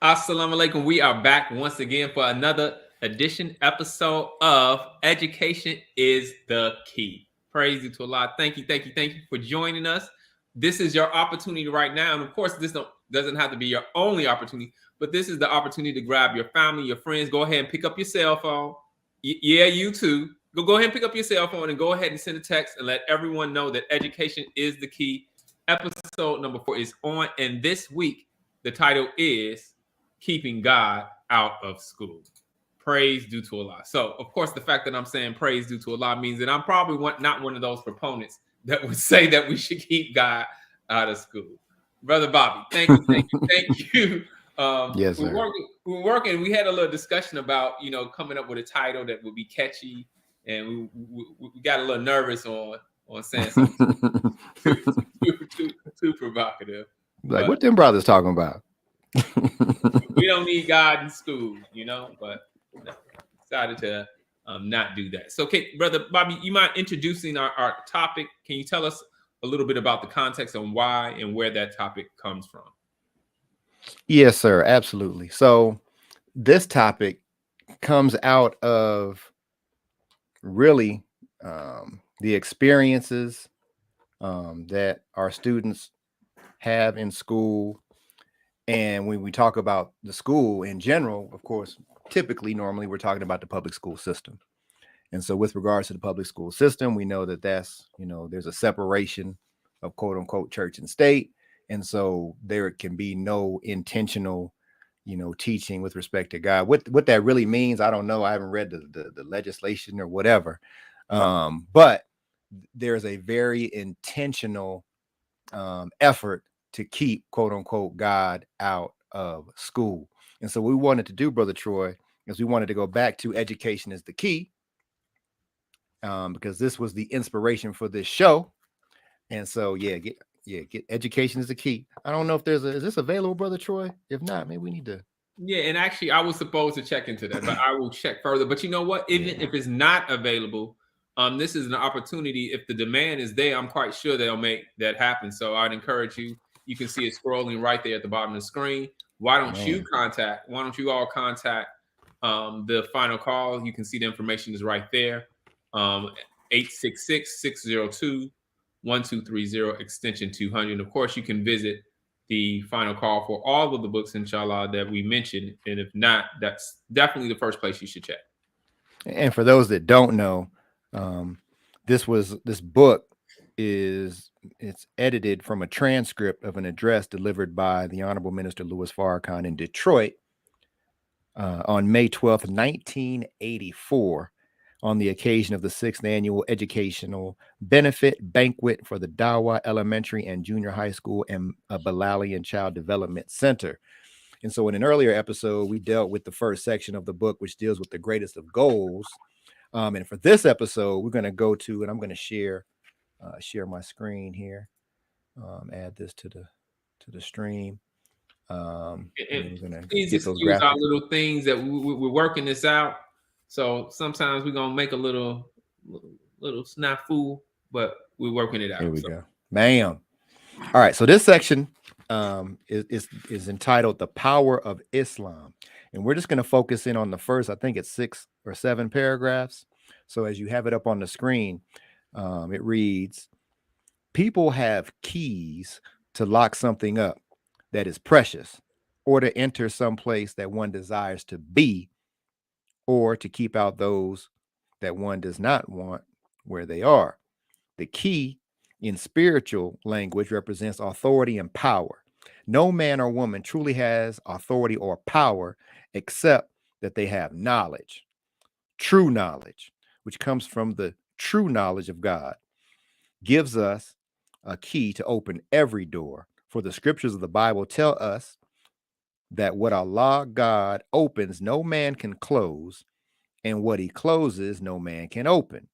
Assalamu alaikum. We are back once again for another episode of Education is the Key. Praise you to Allah. Thank you for joining us. This is your opportunity right now. And of course, this doesn't have to be your only opportunity, but this is the opportunity to grab your family, your friends. Go ahead and pick up your cell phone. Yeah, you too. Go ahead and pick up your cell phone and go ahead and send a text and let everyone know that education is the key. Episode number 4 is on. And this week, the title is Keeping God Out of School. Praise due to Allah. So, of course, the fact that I'm saying praise due to Allah means that I'm probably not one of those proponents that would say that we should keep God out of school. Brother Bobby, thank you. Yes, sir. We're working. We had a little discussion about, coming up with a title that would be catchy, and we got a little nervous on saying something too provocative. Like, what them brothers talking about? We don't need God in school, but decided to not do that. So, okay, Brother Bobby, you mind introducing our topic? Can you tell us a little bit about the context on why and where that topic comes from? Yes, sir. Absolutely. So this topic comes out of really the experiences that our students have in school. And when we talk about the school in general, of course, normally we're talking about the public school system. And so with regards to the public school system, we know that that's, there's a separation of quote unquote church and state. And so there can be no intentional, teaching with respect to God. What that really means, I don't know. I haven't read the legislation or whatever. But there's a very intentional effort to keep quote unquote God out of school. And so what we wanted to do, Brother Troy, is we wanted to go back to education is the key. Because this was the inspiration for this show. And so get education is the key. I don't know if is this available, Brother Troy? If not, maybe we need to. Yeah, and actually I was supposed to check into that, but I will check further. But you know what? Even if it's not available, this is an opportunity. If the demand is there, I'm quite sure they'll make that happen. So I'd encourage you. You can see it scrolling right there at the bottom of the screen. Why don't you all contact the final call? You can see the information is right there. 866-602-1230 extension 200. Of course, you can visit the final call for all of the books, inshallah, that we mentioned. And if not, that's definitely the first place you should check. And for those that don't know, this book it's edited from a transcript of an address delivered by the Honorable Minister Louis Farrakhan in Detroit on May 12th, 1984, on the occasion of the 6th annual educational benefit banquet for the Dawah Elementary and Junior High School and Balalian Child Development Center. And so in an earlier episode, we dealt with the first section of the book, which deals with the greatest of goals. And for this episode, we're going to go to, and I'm going to share my screen here, add this to the stream. And we're going to please excuse our little things that we're working this out. So sometimes we're gonna make a little snafu, but we're working it out. Here we go. Bam. All right. So this section is entitled "The Power of Islam," and we're just going to focus in on the first, I think it's 6 or 7 paragraphs. So as you have it up on the screen, it reads: "People have keys to lock something up that is precious, or to enter some place that one desires to be, or to keep out those that one does not want where they are. The key in spiritual language represents authority and power. No man or woman truly has authority or power except that they have knowledge, true knowledge, which comes from the true knowledge of God, gives us a key to open every door. For the scriptures of the Bible tell us that what Allah God opens, no man can close, and what he closes, no man can open.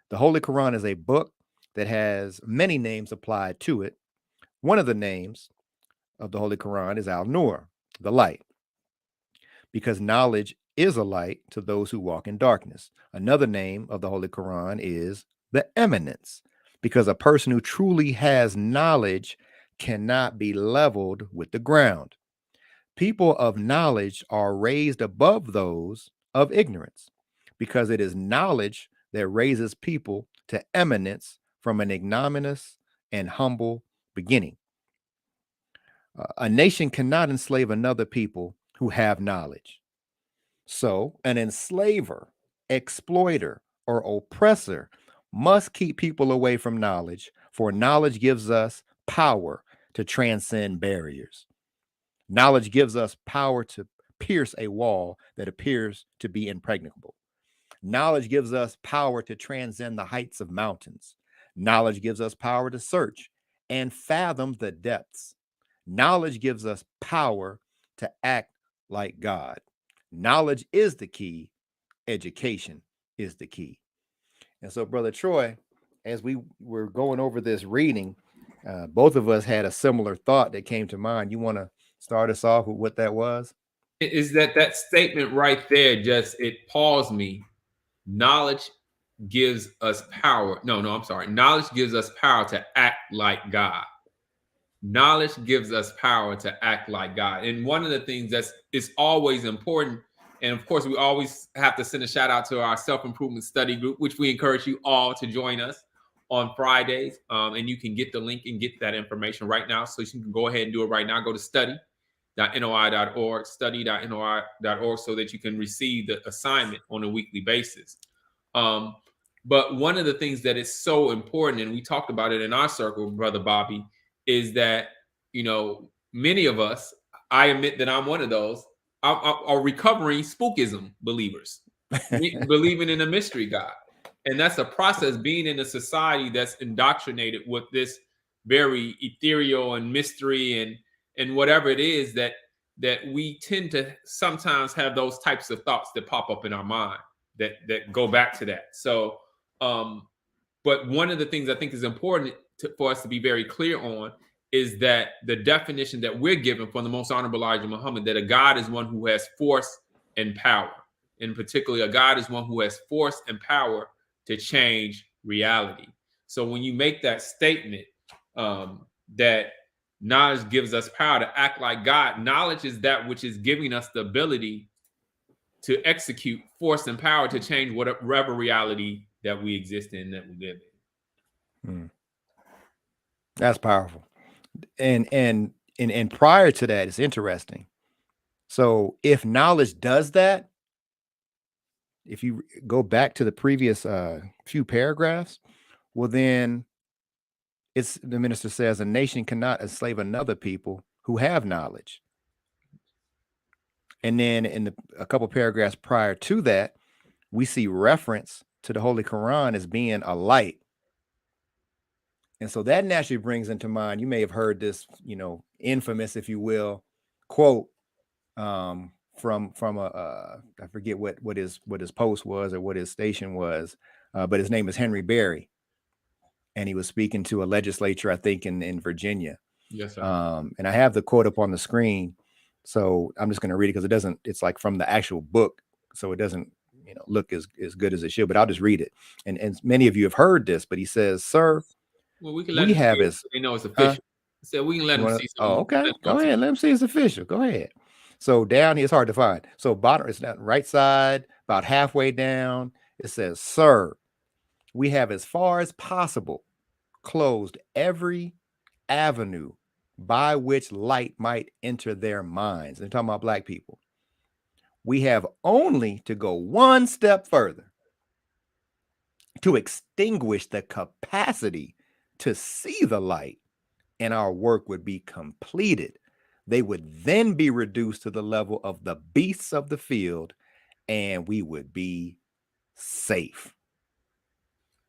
The Holy Quran is a book that has many names applied to it. One of the names of the Holy Quran is Al-Nur, the light, because knowledge is a light to those who walk in darkness. Another name of the Holy Quran is the eminence, because a person who truly has knowledge cannot be leveled with the ground. People of knowledge are raised above those of ignorance, because it is knowledge that raises people to eminence from an ignominious and humble beginning. A nation cannot enslave another people who have knowledge. So, an enslaver, exploiter, or oppressor must keep people away from knowledge, for knowledge gives us power to transcend barriers. Knowledge gives us power to pierce a wall that appears to be impregnable. Knowledge gives us power to transcend the heights of mountains. Knowledge gives us power to search and fathom the depths. Knowledge gives us power to act like God. Knowledge is the key. Education is the key. And so, Brother Troy, as we were going over this reading, both of us had a similar thought that came to mind. You want to start us off with what that was? Is that statement right there? Just it paused me. Knowledge gives us power. No, I'm sorry. Knowledge gives us power to act like God. Knowledge gives us power to act like God. And one of the things that's is always important, and of course, we always have to send a shout out to our self-improvement study group, which we encourage you all to join us on Fridays. And you can get the link and get that information right now. So you can go ahead and do it right now. Go to study.noi.org, study.noi.org, so that you can receive the assignment on a weekly basis. But one of the things that is so important, and we talked about it in our circle, Brother Bobby, is that, many of us, I admit that I'm one of those, are recovering spookism believers, believing in a mystery God. And that's a process, being in a society that's indoctrinated with this very ethereal and mystery and whatever it is, that we tend to sometimes have those types of thoughts that pop up in our mind that go back to that. So, but one of the things I think is important for us to be very clear on is that the definition that we're given from the Most Honorable Elijah Muhammad, that a God is one who has force and power. In particular, a God is one who has force and power to change reality. So when you make that statement, that knowledge gives us power to act like God, knowledge is that which is giving us the ability to execute force and power to change whatever reality that we exist in, that we live in. That's powerful. And prior to that, it's interesting. So if knowledge does that, if you go back to the previous few paragraphs, well, then the minister says a nation cannot enslave another people who have knowledge. And then in a couple paragraphs prior to that, we see reference to the Holy Quran as being a light. And so that naturally brings into mind, you may have heard this, infamous, if you will, quote from a I forget what his post was or what his station was, but his name is Henry Berry, and he was speaking to a legislature, I think in Virginia. Yes, sir. And I have the quote up on the screen, so I'm just going to read it because it's like from the actual book, so it doesn't look as good as it should. But I'll just read it. And many of you have heard this, but he says, "Sir, well, we can let them see it so they know it's official." So we can let them see. Oh, okay. Go ahead. Let them see it's official. Go ahead. So down here, it's hard to find. So bottom, it's not right side, about halfway down. It says, "Sir, we have as far as possible closed every avenue by which light might enter their minds." They're talking about Black people. "We have only to go one step further to extinguish the capacity to see the light, and our work would be completed. They would then be reduced to the level of the beasts of the field, and we would be safe."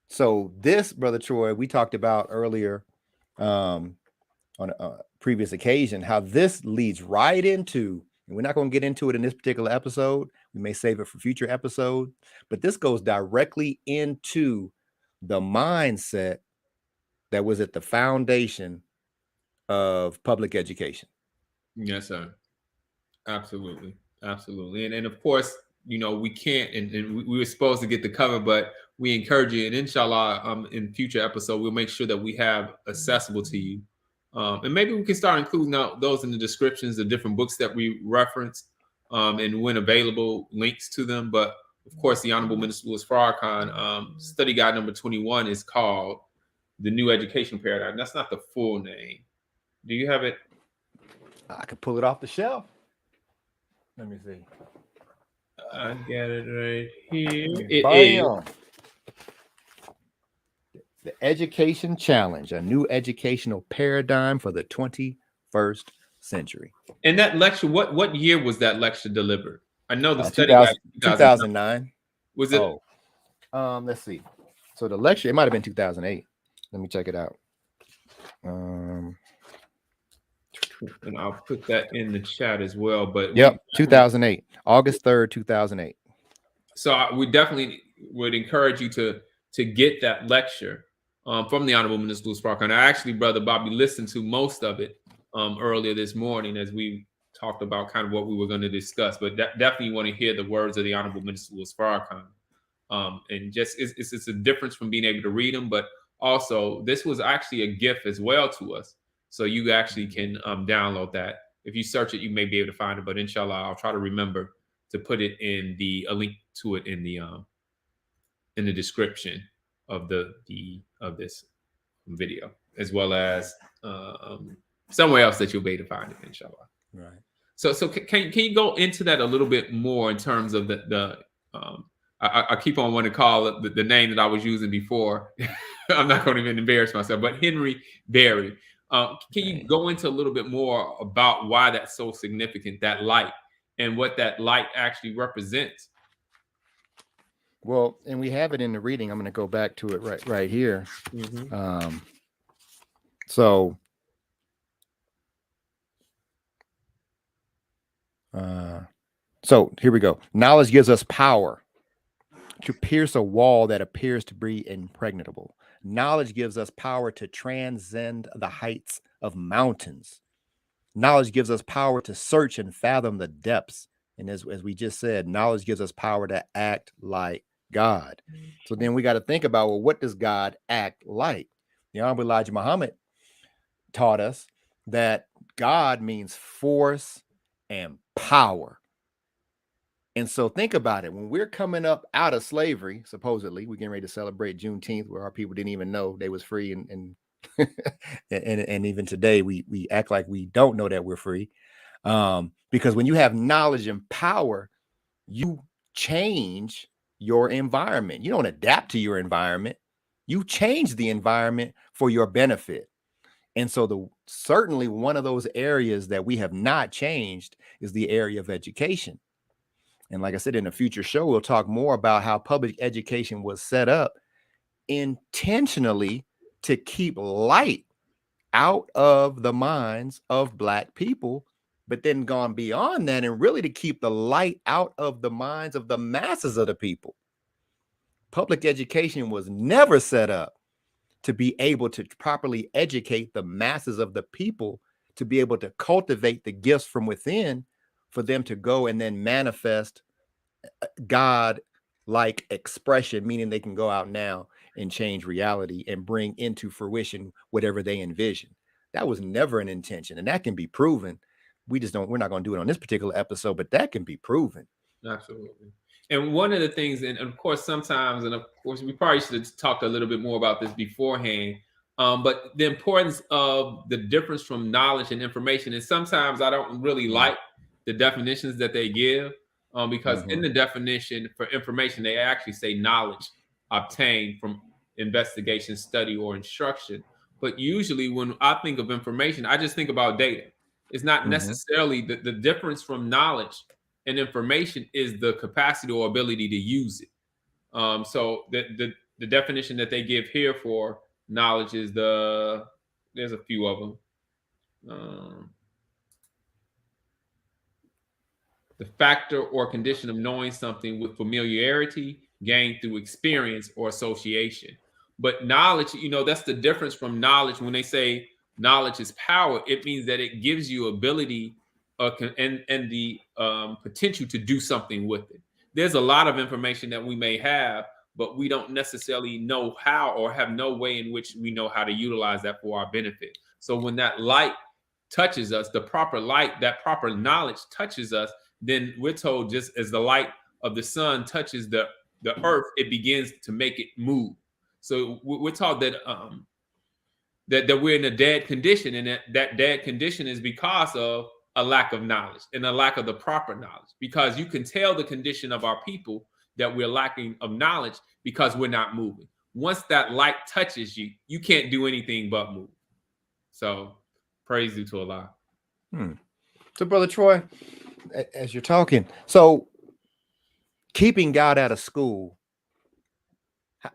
So this, Brother Troy, we talked about earlier on a previous occasion, how this leads right into, and we're not going to get into it in this particular episode. We may save it for future episode, but this goes directly into the mindset that was at the foundation of public education. Yes, sir. Absolutely. And of course, we can't, and we were supposed to get the cover, but we encourage you, and inshallah, in future episode, we'll make sure that we have accessible to you And maybe we can start including those in the descriptions of different books that we reference, and when available, links to them. But of course, the Honorable Minister Louis Farrakhan study guide number 21 is called The New Education Paradigm. That's not the full name. Do you have it? I could pull it off the shelf. Let me see. I got it right here. It Bam. is. The Education Challenge, a new educational paradigm for the 21st century. And that lecture, what year was that lecture delivered? I know the study 2000, guide 2009. Was it? Let's see. So the lecture, it might have been 2008. Let me check it out. And I'll put that in the chat as well. But yep, 2008, August 3rd, 2008. So we definitely would encourage you to get that lecture from the Honorable Minister Louis Farrakhan. I actually, Brother Bobby, listened to most of it earlier this morning as we talked about kind of what we were going to discuss. But definitely want to hear the words of the Honorable Minister Louis Farrakhan. And just it's a difference from being able to read them, but also this was actually a gift as well to us. So you actually can download that. If you search it, you may be able to find it. But inshallah, I'll try to remember to put it in a link to it in the description of of this video, as well as somewhere else that you'll be able to find it, inshallah. Right. So can you go into that a little bit more in terms of I keep on wanting to call it the name that I was using before. I'm not going to even embarrass myself, but Henry Berry. Can you go into a little bit more about why that's so significant, that light, and what that light actually represents? Well, and we have it in the reading. I'm going to go back to it right here. Mm-hmm. So here we go. Knowledge gives us power to pierce a wall that appears to be impregnable. Knowledge gives us power to transcend the heights of mountains. Knowledge gives us power to search and fathom the depths. And as we just said, knowledge gives us power to act like God. So then we got to think about, well, what does God act like? The Honorable Elijah Muhammad taught us that God means force and power. And so think about it. When we're coming up out of slavery, supposedly, we're getting ready to celebrate Juneteenth, where our people didn't even know they was free. And even today, we act like we don't know that we're free. Because when you have knowledge and power, you change your environment. You don't adapt to your environment. You change the environment for your benefit. And so certainly one of those areas that we have not changed is the area of education. And like I said, in a future show, we'll talk more about how public education was set up intentionally to keep light out of the minds of Black people, but then gone beyond that and really to keep the light out of the minds of the masses of the people. Public education was never set up to be able to properly educate the masses of the people, to be able to cultivate the gifts from within, for them to go and then manifest God-like expression, meaning they can go out now and change reality and bring into fruition whatever they envision. That was never an intention, and that can be proven. We're not going to do it on this particular episode, but that can be proven. Absolutely. And one of the things, and of course, sometimes, and of course, we probably should have talked a little bit more about this beforehand, but the importance of the difference from knowledge and information. And sometimes I don't really like the definitions that they give, because in the definition for information, they actually say knowledge obtained from investigation, study, or instruction. But usually when I think of information, I just think about data. It's not necessarily the difference from knowledge and information is the capacity or ability to use it. So the definition that they give here for knowledge is there's a few of them. The factor or condition of knowing something with familiarity gained through experience or association. But knowledge, that's the difference from knowledge. When they say knowledge is power, it means that it gives you ability and the potential to do something with it. There's a lot of information that we may have, but we don't necessarily know how or have no way in which we know how to utilize that for our benefit. So when that light touches us, the proper light, that proper knowledge touches us, then we're told just as the light of the sun touches the earth, it begins to make it move. So we're taught that that we're in a dead condition, and that dead condition is because of a lack of knowledge and a lack of the proper knowledge. Because you can tell the condition of our people that we're lacking of knowledge because we're not moving. Once that light touches you, you can't do anything but move. So praise due to Allah. So, Brother Troy, as you're talking, so keeping God out of school,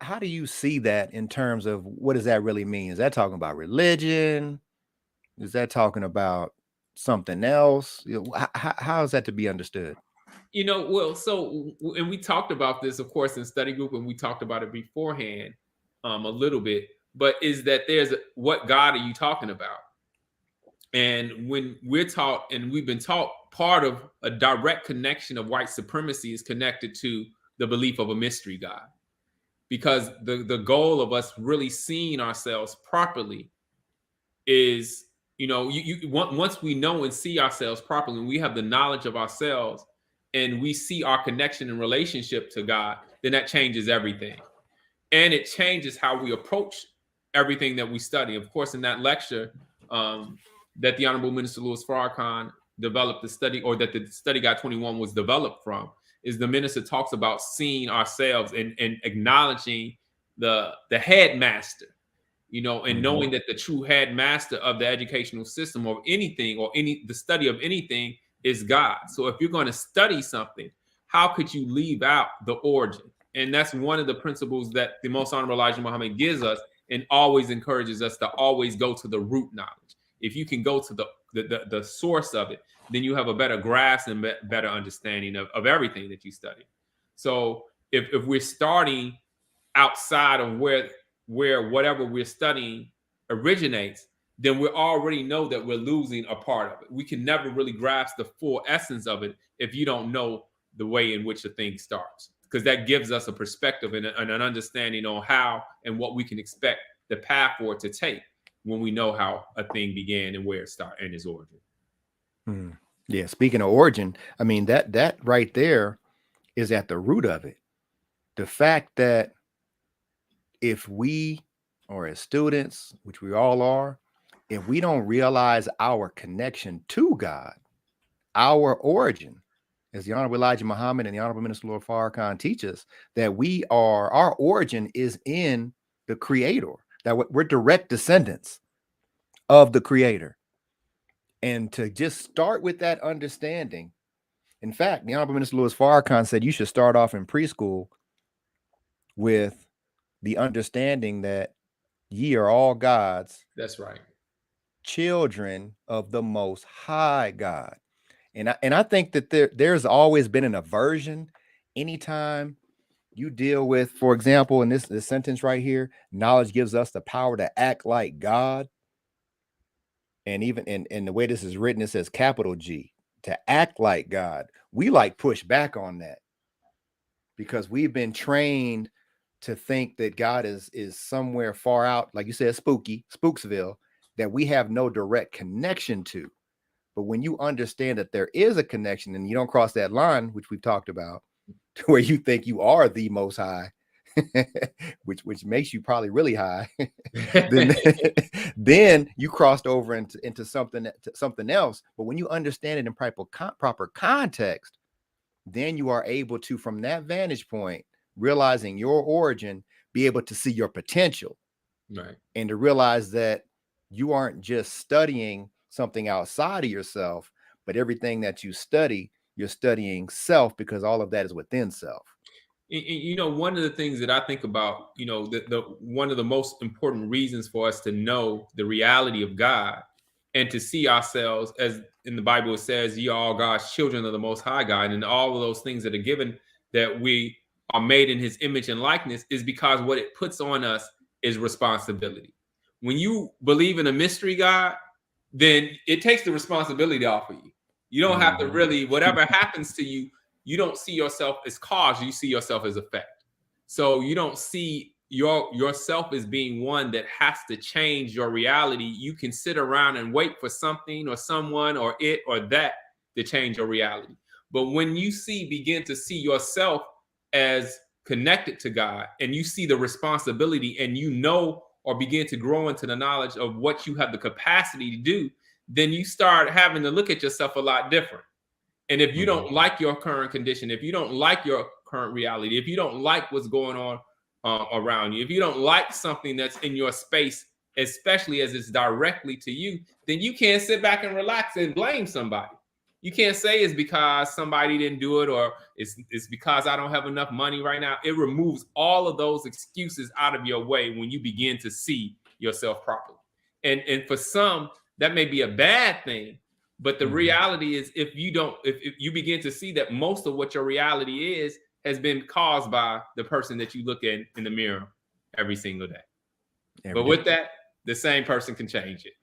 how do you see that in terms of what does that really mean? Is that talking about religion? Is that talking about something else? How is that to be understood? Well, so, and we talked about this, of course, in study group, and we talked about it beforehand a little bit, but is that what God are you talking about? And when we're taught, and we've been taught, part of a direct connection of white supremacy is connected to the belief of a mystery God. Because the goal of us really seeing ourselves properly is, once we know and see ourselves properly, and we have the knowledge of ourselves, and we see our connection and relationship to God, then that changes everything. And it changes how we approach everything that we study. Of course, in that lecture that the Honorable Minister Louis Farrakhan developed the study, or that the Study Guide 21 was developed from, is the minister talks about seeing ourselves and acknowledging the headmaster, and knowing that the true headmaster of the educational system, or anything, or the study of anything, is God. So if you're going to study something, how could you leave out the origin? And that's one of the principles that the Most Honorable Elijah Muhammad gives us, and always encourages us to always go to the root knowledge. If you can go to the source of it, then you have a better grasp and better understanding of everything that you study. So if we're starting outside of where whatever we're studying originates, then we already know that we're losing a part of it. We can never really grasp the full essence of it if you don't know the way in which a thing starts, because that gives us a perspective and an understanding on how and what we can expect the path for it to take when we know how a thing began and where it started and its origin. Yeah, speaking of origin, I mean, that right there is at the root of it. The fact that if we, or as students, which we all are, if we don't realize our connection to God, our origin, as the Honorable Elijah Muhammad and the Honorable Minister Louis Farrakhan teach us, that our origin is in the Creator, that we're direct descendants of the Creator. And to just start with that understanding. In fact, the Honorable Minister Louis Farrakhan said you should start off in preschool with the understanding that ye are all God's. That's right. Children of the Most High God. And I think that there's always been an aversion anytime you deal with, for example, in this sentence right here, knowledge gives us the power to act like God. And even in the way this is written, it says capital G, to act like God. We like push back on that because we've been trained to think that God is somewhere far out, like you said, Spooksville, that we have no direct connection to. But when you understand that there is a connection and you don't cross that line, which we've talked about, to where you think you are the Most High, which makes you probably really high, then you crossed over into something else. But when you understand it in proper context, then you are able to, from that vantage point, realizing your origin, be able to see your potential, right, and to realize that you aren't just studying something outside of yourself, but everything that you study, you're studying self, because all of that is within self. One of the things that I think about, the one of the most important reasons for us to know the reality of God and to see ourselves, as in the Bible it says, ye are all God's children of the Most High God, and all of those things that are given, that we are made in his image and likeness, is because what it puts on us is responsibility. When you believe in a mystery God, then it takes the responsibility off of you. You don't have to really, whatever happens to you, you don't see yourself as cause, you see yourself as effect. So you don't see yourself as being one that has to change your reality, you can sit around and wait for something or someone or it or that to change your reality. But when you begin to see yourself as connected to God, and you see the responsibility, and or begin to grow into the knowledge of what you have the capacity to do, then you start having to look at yourself a lot different. And if you don't like your current condition, if you don't like your current reality, if you don't like what's going on around you, if you don't like something that's in your space, especially as it's directly to you, then you can't sit back and relax and blame somebody. You can't say it's because somebody didn't do it, or it's because I don't have enough money right now. It removes all of those excuses out of your way when you begin to see yourself properly. And for some, that may be a bad thing. But the reality is, if you begin to see that most of what your reality is has been caused by the person that you look at in the mirror every single day. With that, the same person can change it.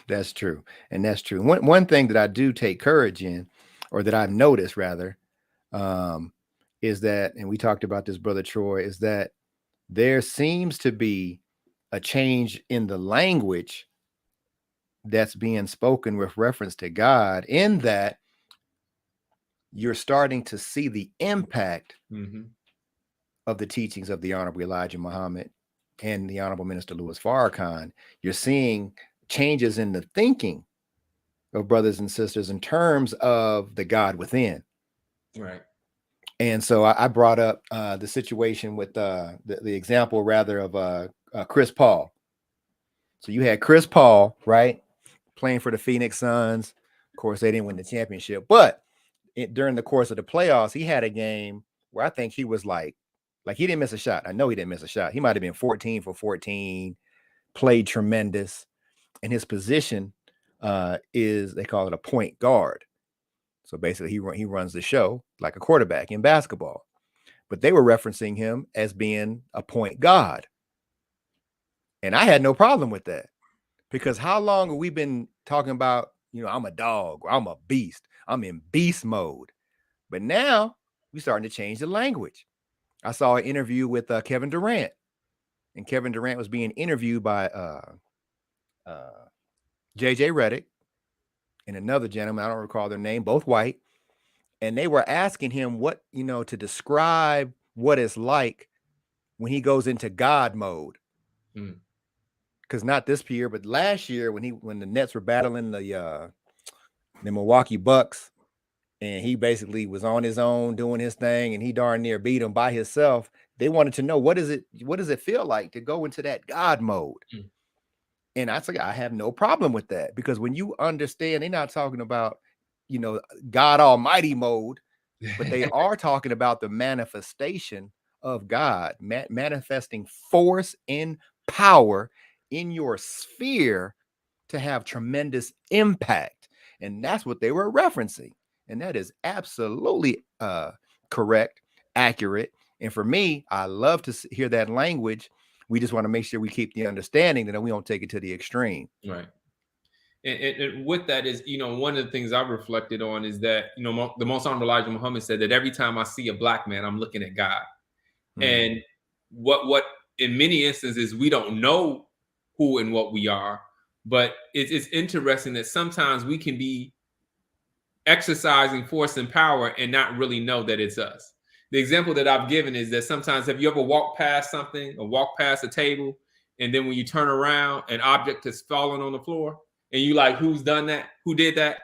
That's true. And that's true. One thing that I do take courage in, or that I've noticed rather, is that, and we talked about this, Brother Troy, is that there seems to be a change in the language that's being spoken with reference to God, in that you're starting to see the impact of the teachings of the Honorable Elijah Muhammad and the Honorable Minister Louis Farrakhan. You're seeing changes in the thinking of brothers and sisters in terms of the God within. Right. And so I brought up the situation with the example rather of Chris Paul. So you had Chris Paul, right, playing for the Phoenix Suns. Of course, they didn't win the championship, but during the course of the playoffs, he had a game where I think he was like he didn't miss a shot. I know he didn't miss a shot. He might have been 14 for 14, played tremendous. And his position is, they call it a point guard. So basically he runs the show like a quarterback in basketball. But they were referencing him as being a point god. And I had no problem with that, because how long have we been talking about, I'm a dog, or I'm a beast, I'm in beast mode. But now we're starting to change the language. I saw an interview with Kevin Durant, and Kevin Durant was being interviewed by JJ Redick and another gentleman, I don't recall their name, both white. And they were asking him what, to describe what it's like when he goes into God mode. Because not this year, but last year when the Nets were battling the Milwaukee Bucks, and he basically was on his own doing his thing, and he darn near beat him by himself. They wanted to know, what does it feel like to go into that God mode? And I said, I have no problem with that, because when you understand, they're not talking about, God Almighty mode, but they are talking about the manifestation of God, manifesting force and power in your sphere to have tremendous impact. And that's what they were referencing. And that is absolutely correct, accurate. And for me, I love to hear that language. We just want to make sure we keep the understanding that we don't take it to the extreme. Right. And with that is, one of the things I've reflected on is that, the Most Honorable Elijah Muhammad said that every time I see a black man, I'm looking at God. And what in many instances, we don't know who and what we are, but it's interesting that sometimes we can be exercising force and power and not really know that it's us. The example that I've given is that sometimes, have you ever walked past something or walked past a table, and then when you turn around, an object has fallen on the floor, and you like, who's done that? Who did that?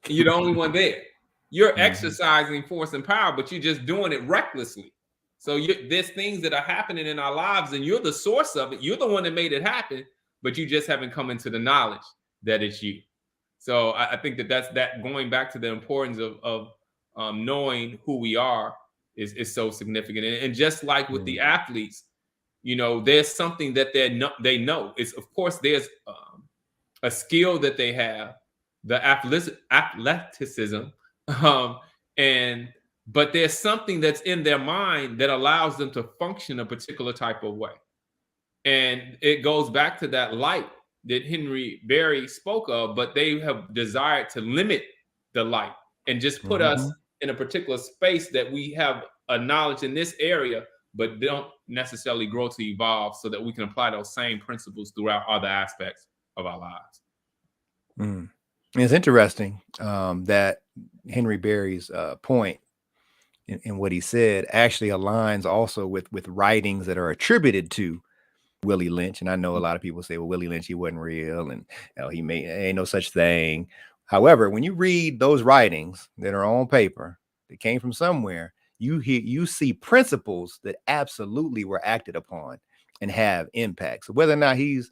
And you're the only one there. You're exercising force and power, but you're just doing it recklessly. So there's things that are happening in our lives, and you're the source of it. You're the one that made it happen, but you just haven't come into the knowledge that it's you. So I think that's going back to the importance of knowing who we are is so significant. And just like with the athletes, there's something that they know. It's, of course, there's a skill that they have, the athleticism, but there's something that's in their mind that allows them to function a particular type of way. And it goes back to that light that Henry Berry spoke of, but they have desired to limit the light and just put us in a particular space that we have a knowledge in this area, but don't necessarily grow to evolve so that we can apply those same principles throughout other aspects of our lives. Mm. It's interesting that Henry Berry's point in what he said actually aligns also with writings that are attributed to Willie Lynch. And I know a lot of people say, well, Willie Lynch, he wasn't real, and he made ain't no such thing. However, when you read those writings that are on paper, that came from somewhere, you see principles that absolutely were acted upon and have impact. So whether or not he's,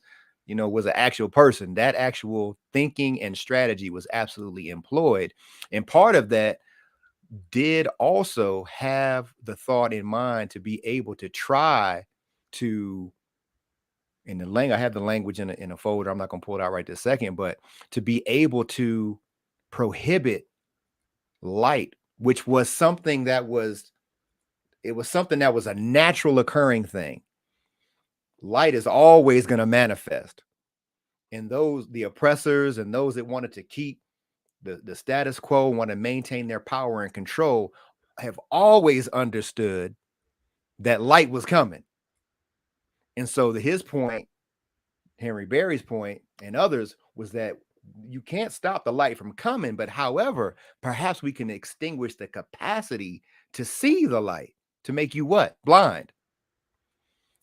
was an actual person, that actual thinking and strategy was absolutely employed. And part of that did also have the thought in mind to be able to try to, in the language, I have the language in a folder. I'm not going to pull it out right this second, but to be able to prohibit light, which was something that was a natural occurring thing. Light is always going to manifest. And the oppressors and those that wanted to keep the status quo, want to maintain their power and control, have always understood that light was coming. And so his point, Henry Berry's point, and others, was that you can't stop the light from coming, but however, perhaps we can extinguish the capacity to see the light, to make you what? Blind.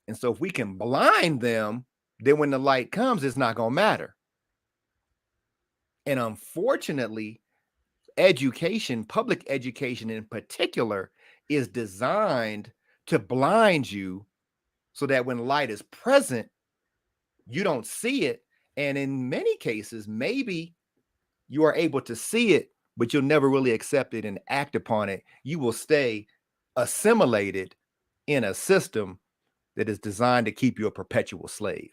And so if we can blind them, then when the light comes, it's not going to matter. And unfortunately, education, public education in particular, is designed to blind you so that when light is present, you don't see it. And in many cases, maybe you are able to see it, but you'll never really accept it and act upon it. You will stay assimilated in a system that is designed to keep you a perpetual slave.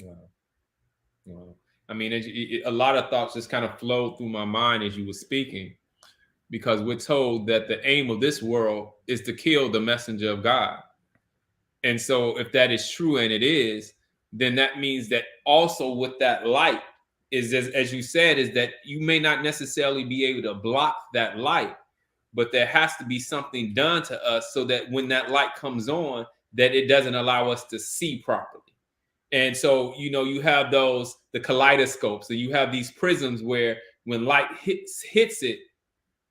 Wow. I mean, a lot of thoughts just kind of flowed through my mind as you were speaking, because we're told that the aim of this world is to kill the messenger of God. And so if that is true, and it is, then that means that also with that light is, as you said, is that you may not necessarily be able to block that light, but there has to be something done to us so that when that light comes on, that it doesn't allow us to see properly. And so, you have the kaleidoscopes, and you have these prisms where when light hits it,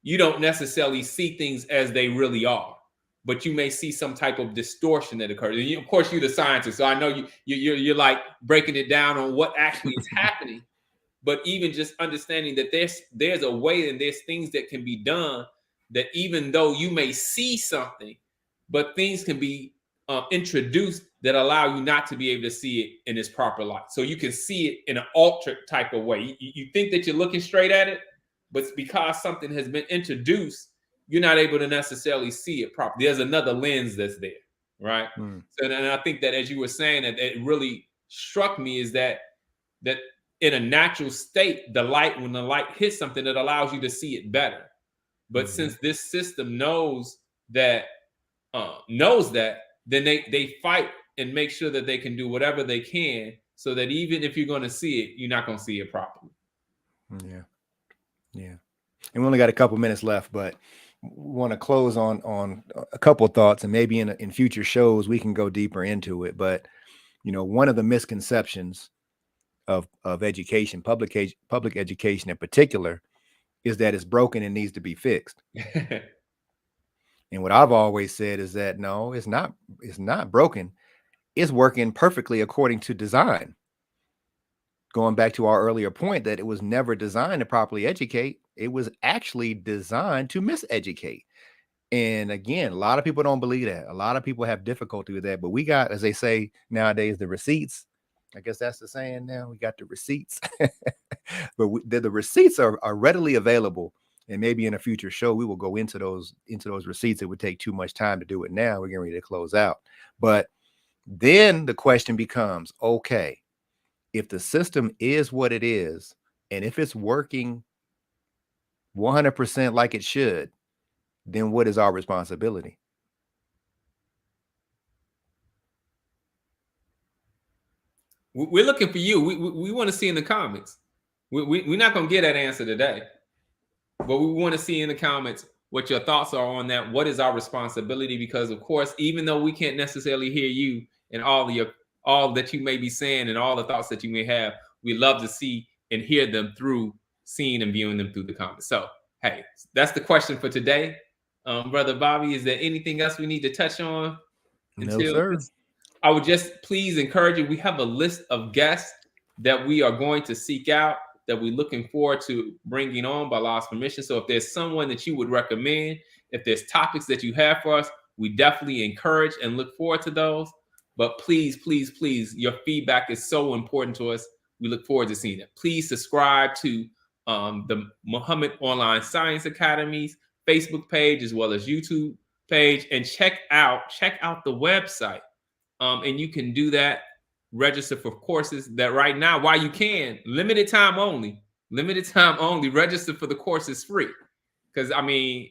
you don't necessarily see things as they really are, but you may see some type of distortion that occurs. And of course, you're the scientist, so I know you're like breaking it down on what actually is happening. But even just understanding that there's a way and there's things that can be done, that even though you may see something, but things can be introduced that allow you not to be able to see it in its proper light. So you can see it in an altered type of way. You think that you're looking straight at it, but it's because something has been introduced, you're not able to necessarily see it properly. There's another lens that's there, right? So then I think that, as you were saying, that it really struck me is that in a natural state, when the light hits something, it allows you to see it better. But since this system knows that, then they fight and make sure that they can do whatever they can so that even if you're going to see it, you're not going to see it properly. Yeah. And we only got a couple minutes left, but we want to close on a couple of thoughts, and maybe in future shows we can go deeper into it. But one of the misconceptions of education, public education in particular, is that it's broken and needs to be fixed. And what I've always said is that no, it's not broken. It's working perfectly according to design. Going back to our earlier point that it was never designed to properly educate, it was actually designed to miseducate. And again, a lot of people don't believe that. A lot of people have difficulty with that. But we got, as they say nowadays, the receipts. I guess that's the saying now. We got the receipts. But the receipts are readily available. And maybe in a future show, we will go into those receipts. It would take too much time to do it now. We're getting ready to close out. But then the question becomes, okay, if the system is what it is, and if it's working 100% like it should, then what is our responsibility? We're looking for you. We want to see in the comments. We're not going to get that answer today, but we want to see in the comments, what your thoughts are on that. What is our responsibility? Because of course, even though we can't necessarily hear you and all that you may be saying and all the thoughts that you may have, we love to see and hear them through seeing and viewing them through the comments. So, hey, that's the question for today. Brother Bobby, is there anything else we need to touch on? No, sir. I would just please encourage you. We have a list of guests that we are going to seek out, that we're looking forward to bringing on by Allah's permission. So if there's someone that you would recommend, if there's topics that you have for us, we definitely encourage and look forward to those. But please, please, please, your feedback is so important to us. We look forward to seeing it. Please subscribe to the Muhammad Online Science Academy's Facebook page as well as YouTube page, and check out the website. And you can do that, register for courses that right now, while you can, limited time only, register for the courses free. Because I mean,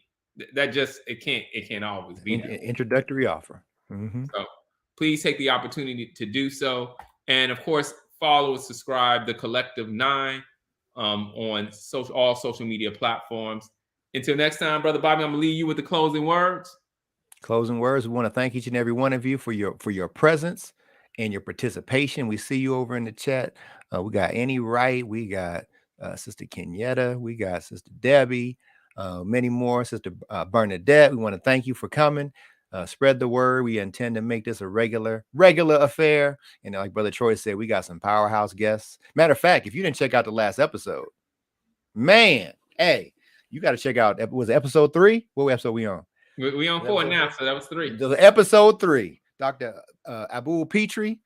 that just it can't always be introductory offer. So please take the opportunity to do so. And of course, follow and subscribe the Collective 9 on all social media platforms. Until next time, Brother Bobby, I'm gonna leave you with the closing words. Closing words. We want to thank each and every one of you for your presence and your participation. We see you over in the chat. We got Annie Wright, we got Sister Kenyetta, we got Sister Debbie, many more, Sister Bernadette. We want to thank you for coming. Spread the word. We intend to make this a regular affair. And like Brother Troy said, we got some powerhouse guests. Matter of fact, if you didn't check out the last episode, man, hey, you got to check out. Was it episode 3? What episode we on? We on 4 now, so that was 3. Episode 3. Dr. Abul Petrie,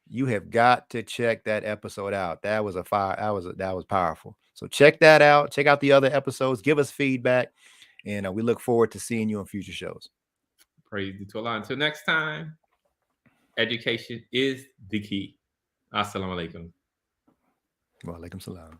you have got to check that episode out. That was that was powerful. So check that out. Check out the other episodes. Give us feedback, and we look forward to seeing you on future shows. Praise be to Allah. Until next time, education is the key. Assalamu alaikum. Wa alaikum salam.